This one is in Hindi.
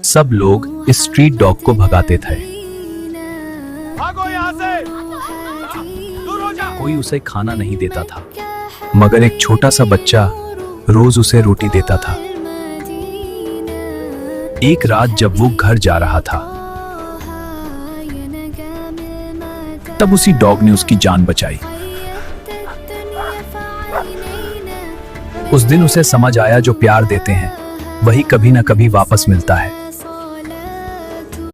सब लोग इस स्ट्रीट डॉग को भगाते थे। भागो यहाँ से, दूर हो जा। कोई उसे खाना नहीं देता था, मगर एक छोटा सा बच्चा रोज उसे रोटी देता था। एक रात जब वो घर जा रहा था, तब उसी डॉग ने उसकी जान बचाई। उस दिन उसे समझ आया, जो प्यार देते हैं वही कभी ना कभी वापस मिलता है।